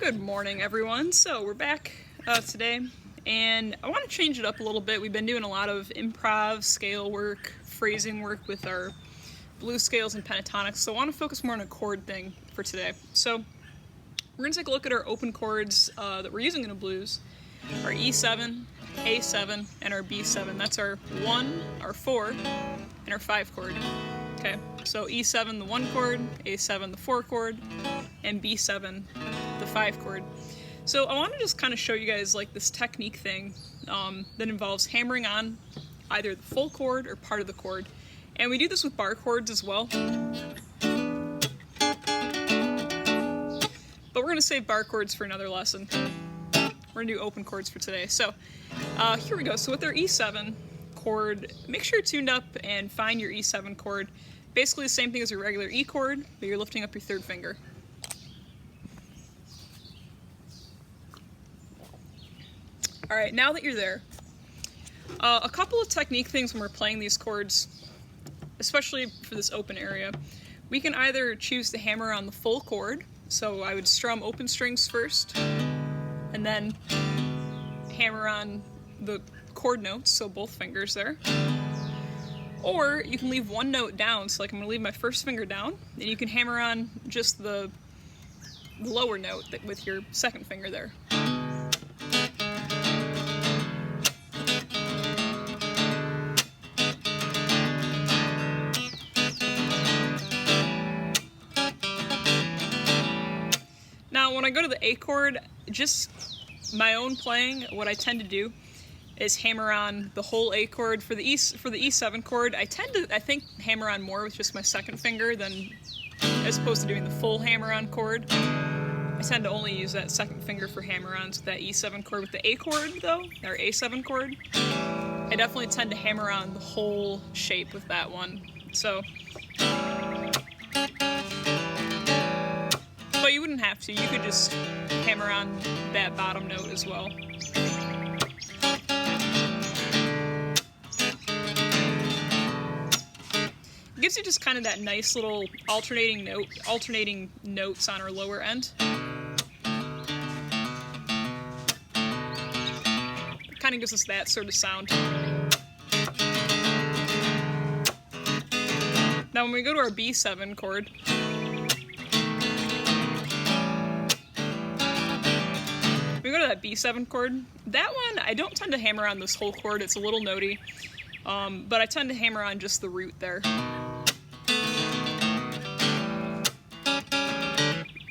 Good morning, everyone. So we're back today, and I want to change it up a little bit. We've been doing a lot of improv, scale work, phrasing work with our blues scales and pentatonics, so I want to focus more on a chord thing for today. So we're going to take a look at our open chords that we're using in a blues, our E7, A7, and our B7. That's our 1, our 4, and our 5 chord. Okay, so E7, the 1 chord, A7, the 4 chord, and B7, the 5 chord. So I want to just kind of show you guys like this technique thing that involves hammering on either the full chord or part of the chord. And we do this with bar chords as well. But we're going to save bar chords for another lesson. We're going to do open chords for today. So here we go. So with our E7 chord, make sure you're tuned up and find your E7 chord. Basically the same thing as your regular E chord, but you're lifting up your 3rd finger. Alright, now that you're there, a couple of technique things when we're playing these chords, especially for this open area, we can either choose to hammer on the full chord, so I would strum open strings first, and then hammer on the chord notes, so both fingers there. Or you can leave one note down, so like I'm going to leave my 1st finger down, and you can hammer on just the lower note with your 2nd finger there. Now when I go to the A chord, just my own playing, what I tend to do is hammer on the whole A chord. For the E7 chord, I think hammer on more with just my 2nd finger than as opposed to doing the full hammer on chord. I tend to only use that 2nd finger for hammer-ons with that E7 chord. With the A chord though, or A7 chord, I definitely tend to hammer on the whole shape with that one. So, but you wouldn't have to. You could just hammer on that bottom note as well. It gives you just kind of that nice little alternating notes on our lower end. It kind of gives us that sort of sound. Now when we go to our B7 chord, we go to that B7 chord. That one, I don't tend to hammer on this whole chord. It's a little notey, but I tend to hammer on just the root there.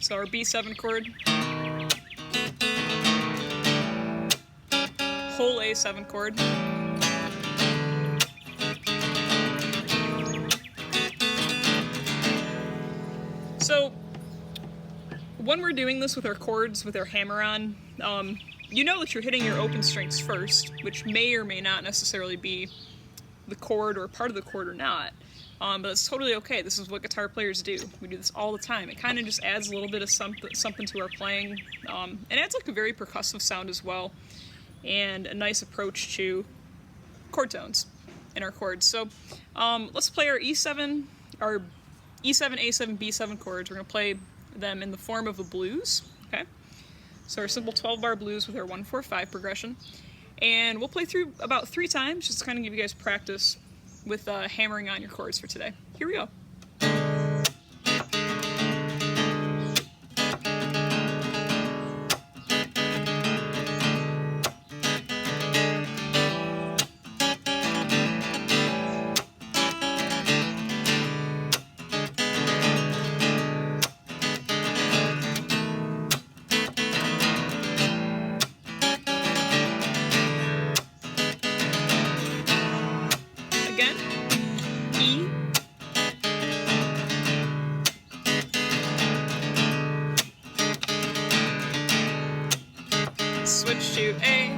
So our B7 chord, whole A7 chord, so when we're doing this with our chords, with our hammer-on, you know that you're hitting your open strings first, which may or may not necessarily be the chord or part of the chord or not. But it's totally okay. This is what guitar players do. We do this all the time. It kind of just adds a little bit of something to our playing. It adds like a very percussive sound as well, and a nice approach to chord tones in our chords. So let's play our E7, A7, B7 chords. We're going to play them in the form of a blues. Okay, so our simple 12-bar blues with our 1-4-5 progression, and we'll play through about 3 times just to kind of give you guys practice with hammering on your chords for today. Here we go. Again, E, switch to A,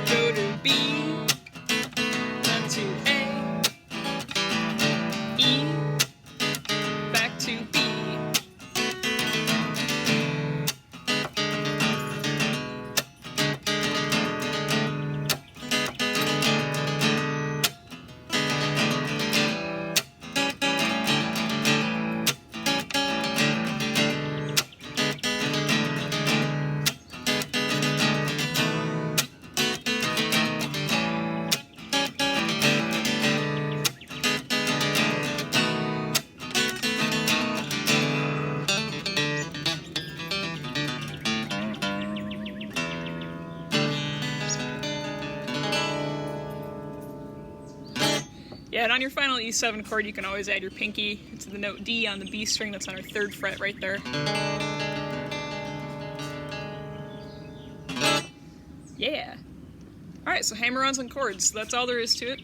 go to B, then to A, E, back to B. Yeah, and on your final E7 chord, you can always add your pinky to the note D on the B string that's on our 3rd fret right there. Yeah. Alright, so hammer-ons and chords. That's all there is to it.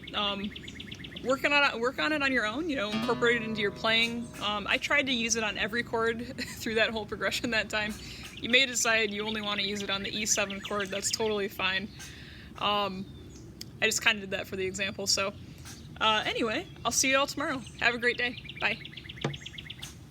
Work on it on your own, you know, incorporate it into your playing. I tried to use it on every chord through that whole progression that time. You may decide you only want to use it on the E7 chord, that's totally fine. I just kind of did that for the example, so anyway, I'll see you all tomorrow. Have a great day. Bye.